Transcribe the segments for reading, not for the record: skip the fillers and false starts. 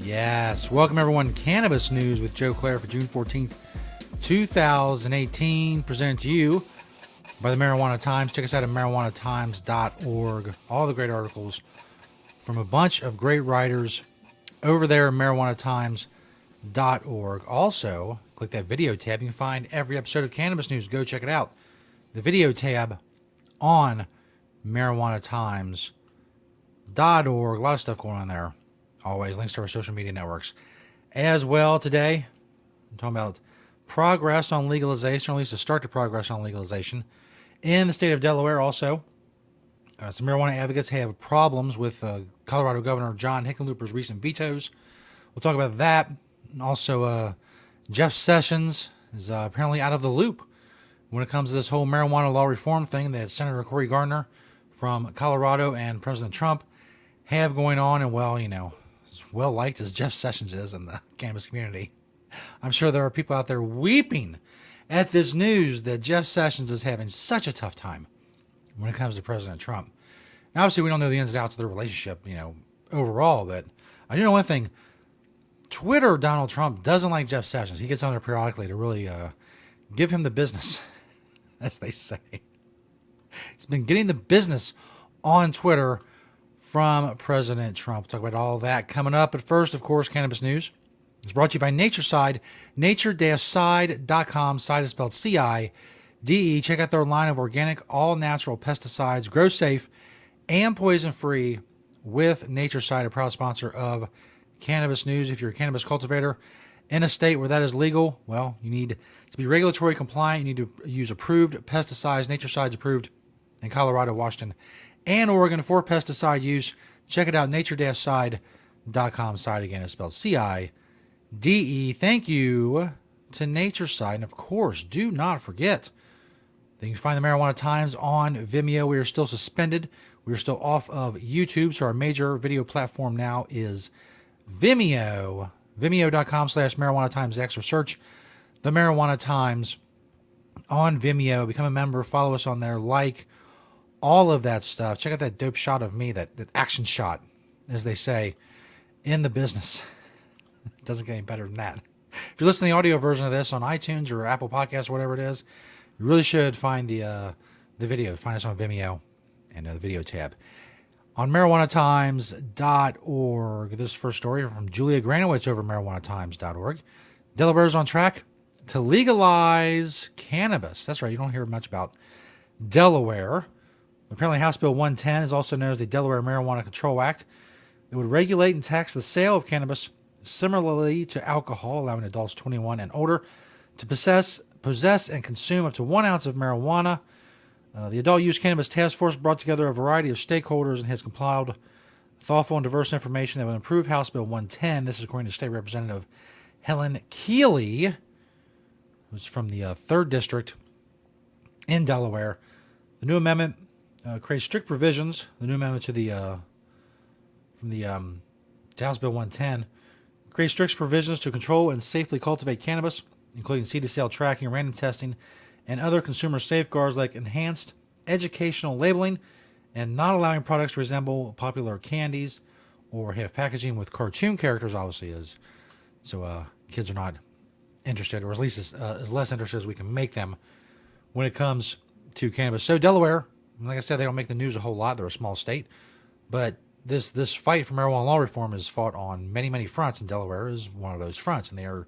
Yes. Welcome, everyone. Cannabis news with Joe Klare for June 14th, 2018. Presented to you by the Marijuana Times. Check us out at marijuanatimes.org. All the great articles from a bunch of great writers over there at marijuanatimes.org. Also, click that video tab. You can find every episode of Cannabis News. Go check it out. The video tab on marijuanatimes.org. A lot of stuff going on there. Always links to our social media networks. As well, today, I'm talking about progress on legalization, or at least a start to progress on legalization in the state of Delaware. Also, some marijuana advocates have problems with Colorado Governor John Hickenlooper's recent vetoes. We'll talk about that. And also, Jeff Sessions is apparently out of the loop when it comes to this whole marijuana law reform thing that Senator Cory Gardner from Colorado and President Trump have going on. And, well, you know, as well liked as Jeff Sessions is in the cannabis community, I'm sure there are people out there weeping at this news that Jeff Sessions is having such a tough time when it comes to President Trump. Now, obviously, we don't know the ins and outs of their relationship, overall, but I do know one thing. Twitter Donald Trump doesn't like Jeff Sessions. He gets on there periodically to really give him the business, as they say. He's been getting the business on Twitter from President Trump. We'll talk about all that coming up. But first, of course, Cannabis News is brought to you by Natureside, nature-side.com. Side is spelled C-I-D-E. Check out their line of organic, all-natural pesticides, grow safe and poison-free with Natureside, a proud sponsor of Cannabis News. If you're a cannabis cultivator in a state where that is legal, well, you need to be regulatory compliant. You need to use approved pesticides. Natureside's approved in Colorado, Washington, and Oregon for pesticide use. Check it out, nature-side.com. Side again is spelled C-I-D-E. Thank you to Natureside. And of course, do not forget that you can find the Marijuana Times on Vimeo. We are still suspended. We are still off of YouTube. So our major video platform now is Vimeo. Vimeo.com/Marijuana Times X, or search the Marijuana Times on Vimeo. Become a member. Follow us on there. Like all of that stuff. Check out that dope shot of me, that action shot, as they say in the business. It doesn't get any better than that. If you're listening to the audio version of this on iTunes or Apple Podcasts or whatever it is, you really should find the video. Find us on Vimeo and the video tab. On marijuanatimes.org, this first story from Julia Granowitz over marijuanatimes.org. Delaware's on track to legalize cannabis. That's right, you don't hear much about Delaware. Apparently, House Bill 110 is also known as the Delaware Marijuana Control Act. It would regulate and tax the sale of cannabis similarly to alcohol, allowing adults 21 and older to possess and consume up to 1 ounce of marijuana. The Adult Use Cannabis Task Force brought together a variety of stakeholders and has compiled thoughtful and diverse information that would improve House Bill 110. This is according to State Representative Helen Keeley, who's from the 3rd District in Delaware. The new amendment creates strict provisions. The new amendment to to House Bill 110 creates strict provisions to control and safely cultivate cannabis, including seed-to-sale tracking, random testing, and other consumer safeguards like enhanced educational labeling and not allowing products to resemble popular candies or have packaging with cartoon characters, obviously, so kids are not interested, or at least as less interested as we can make them when it comes to cannabis. So Delaware, like I said, they don't make the news a whole lot. They're a small state. But this fight for marijuana law reform is fought on many, many fronts, and Delaware is one of those fronts. And they're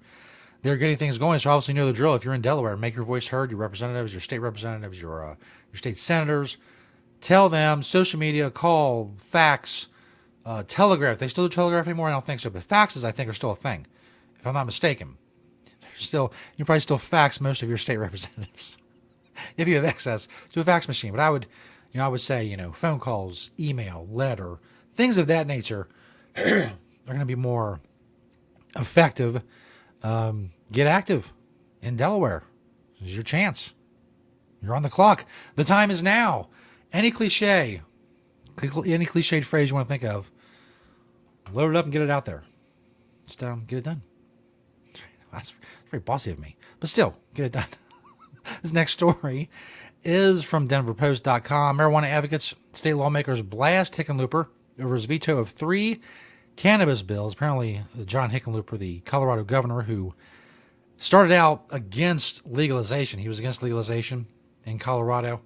getting things going. So obviously you know the drill. If you're in Delaware, make your voice heard, your representatives, your state representatives, your state senators. Tell them, social media, call, fax, telegraph. They still do telegraph anymore? I don't think so. But faxes, I think, are still a thing, if I'm not mistaken. You probably still fax most of your state representatives if you have access to a fax machine. But I would say, phone calls, email, letter, things of that nature are going to be more effective. Get active in Delaware. This is your chance. You're on the clock. The time is now. Any cliched phrase you want to think of, load it up and get it out there. Just get it done. That's very bossy of me. But still, get it done. This next story is from DenverPost.com. Marijuana advocates, state lawmakers blast Hickenlooper over his veto of 3 cannabis bills. Apparently, John Hickenlooper, the Colorado governor, who started out against legalization. He was against legalization in Colorado,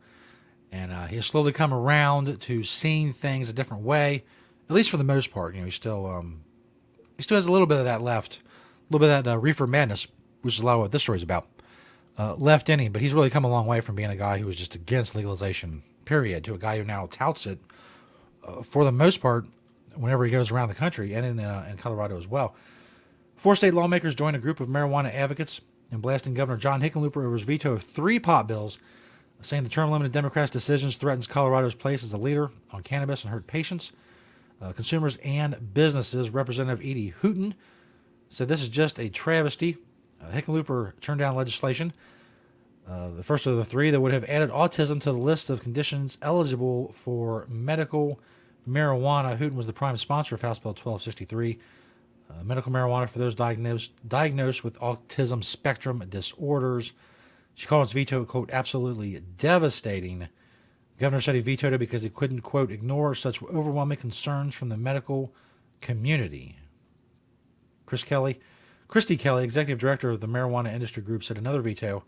and he has slowly come around to seeing things a different way, at least for the most part. He still has a little bit of that left, a little bit of that reefer madness, which is a lot of what this story is about, left in him. But he's really come a long way from being a guy who was just against legalization, period, to a guy who now touts it for the most part whenever he goes around the country and in Colorado as well. 4 state lawmakers joined a group of marijuana advocates in blasting Governor John Hickenlooper over his veto of 3 pot bills, saying the term-limited Democrats' decisions threatens Colorado's place as a leader on cannabis and hurt patients, consumers, and businesses. Representative Edie Hooten said this is just a travesty. Hickenlooper turned down legislation, the first of the 3, that would have added autism to the list of conditions eligible for medical marijuana. Hooten was the prime sponsor of House Bill 1263, medical marijuana for those diagnosed with autism spectrum disorders. She called its veto, quote, absolutely devastating. The governor said he vetoed it because he couldn't, quote, ignore such overwhelming concerns from the medical community. Christy Kelly, executive director of the marijuana industry group, said another veto,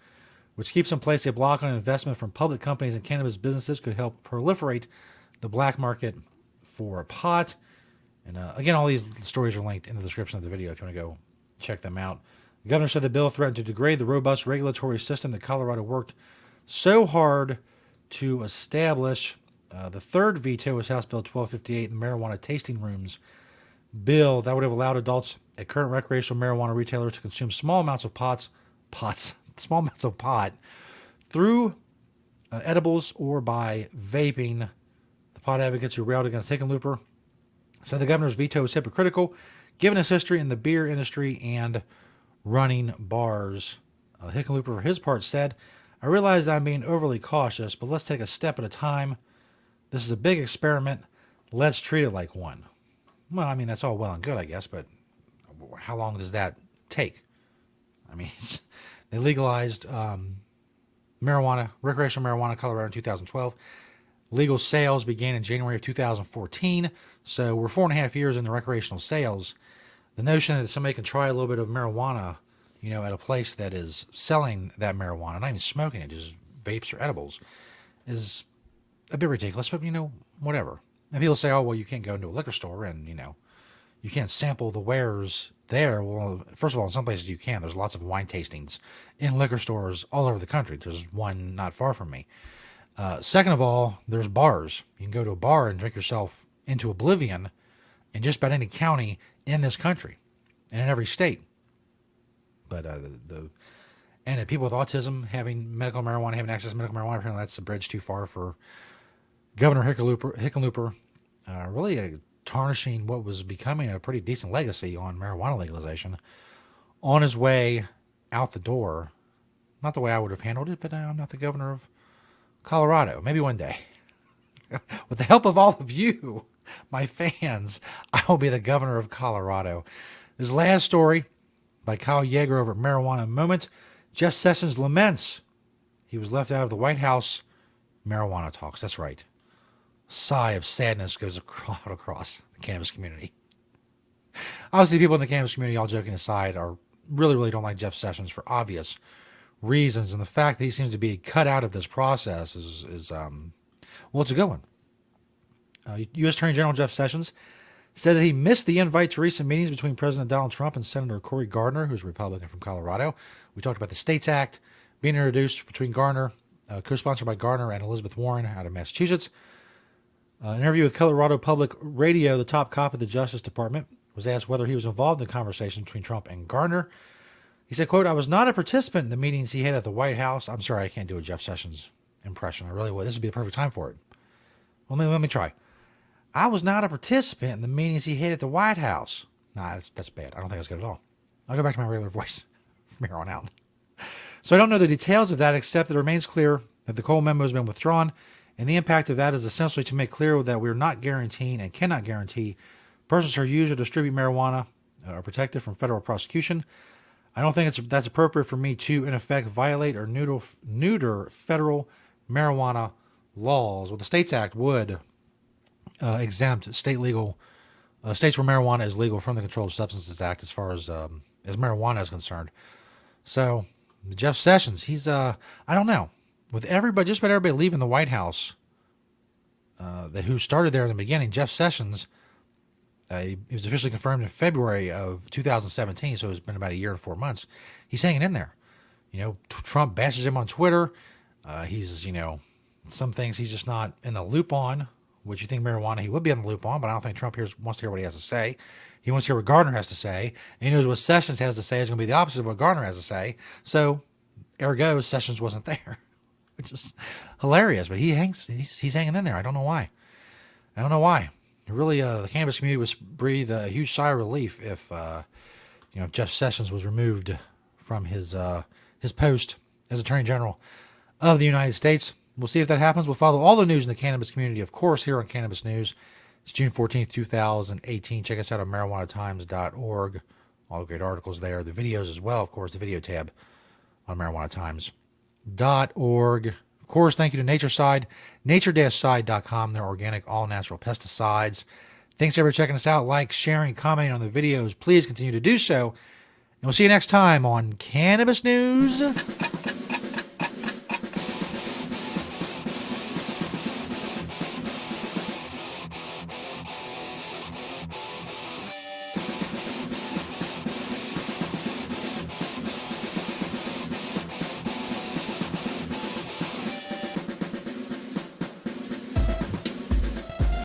which keeps in place a block on investment from public companies and cannabis businesses, could help proliferate the black market for pot. And again, all these stories are linked in the description of the video if you want to go check them out. The governor said the bill threatened to degrade the robust regulatory system that Colorado worked so hard to establish. The third veto was House Bill 1258, the marijuana tasting rooms bill that would have allowed adults at current recreational marijuana retailers to consume small amounts of pot through edibles or by vaping. The pot advocates who railed against Hickenlooper said the governor's veto was hypocritical, given his history in the beer industry and running bars. Hickenlooper, for his part, said, I realize that I'm being overly cautious, but let's take a step at a time. This is a big experiment. Let's treat it like one. Well, I mean, that's all well and good, I guess, but how long does that take? I mean, they legalized marijuana, recreational marijuana in Colorado in 2012. Legal sales began in January of 2014, so we're 4.5 years in the recreational sales. The notion that somebody can try a little bit of marijuana, at a place that is selling that marijuana, not even smoking it, just vapes or edibles, is a bit ridiculous, but, whatever. And people say, oh, well, you can't go into a liquor store and, you can't sample the wares there. Well, first of all, in some places you can. There's lots of wine tastings in liquor stores all over the country. There's one not far from me. Second of all, there's bars. You can go to a bar and drink yourself into oblivion in just about any county in this country and in every state. But and people with autism having medical marijuana, having access to medical marijuana, apparently that's a bridge too far for Governor Hickenlooper, really tarnishing what was becoming a pretty decent legacy on marijuana legalization on his way out the door. Not the way I would have handled it, but I'm not the governor of Colorado. Maybe one day. With the help of all of you, my fans, I will be the governor of Colorado. This last story by Kyle Yeager over at Marijuana Moment. Jeff Sessions laments he was left out of the White House marijuana talks. That's right. Sigh of sadness goes across the cannabis community. Obviously, people in the cannabis community, all joking aside, are really don't like Jeff Sessions for obvious reasons, and the fact that he seems to be cut out of this process is it's a good one. U.S. Attorney General Jeff Sessions said that he missed the invite to recent meetings between President Donald Trump and Senator Cory Gardner, who's a Republican from Colorado. We talked about the States Act being introduced between Gardner, co-sponsored by Gardner and Elizabeth Warren out of Massachusetts. An interview with Colorado Public Radio, the top cop of the Justice Department was asked whether he was involved in conversations between Trump and Gardner. He said, quote, I was not a participant in the meetings he had at the White House. I'm sorry, I can't do a Jeff Sessions impression. I really would. This would be the perfect time for it. Well, let me try. I was not a participant in the meetings he had at the White House. Nah, that's bad. I don't think that's good at all. I'll go back to my regular voice from here on out. So I don't know the details of that, except that it remains clear that the Cole memo has been withdrawn, and the impact of that is essentially to make clear that we're not guaranteeing and cannot guarantee persons who use or distribute marijuana are protected from federal prosecution. I don't think that's appropriate for me to, in effect, violate or neuter federal marijuana laws. Well, the States Act would exempt state legal states where marijuana is legal from the Controlled Substances Act as far as marijuana is concerned. So Jeff Sessions, he's I don't know, with everybody, just about everybody leaving the White House, who started there in the beginning. Jeff Sessions, he was officially confirmed in February of 2017, so it's been about a year and 4 months. He's hanging in there. Trump bashes him on Twitter. He's, some things he's just not in the loop on, which you think marijuana he would be in the loop on, but I don't think Trump wants to hear what he has to say. He wants to hear what Gardner has to say, and he knows what Sessions has to say is going to be the opposite of what Gardner has to say. So, ergo, Sessions wasn't there, which is hilarious. But he's hanging in there. I don't know why. Really, the cannabis community would breathe a huge sigh of relief if Jeff Sessions was removed from his post as Attorney General of the United States. We'll see if that happens. We'll follow all the news in the cannabis community, of course, here on Cannabis News. It's June 14th, 2018. Check us out on marijuanatimes.org. All the great articles there. The videos as well, of course, the video tab on marijuanatimes.org. Of course, thank you to Natureside, nature-side.com. They're organic, all-natural pesticides. Thanks, everybody, for checking us out. Like, sharing, commenting on the videos. Please continue to do so. And we'll see you next time on Cannabis News.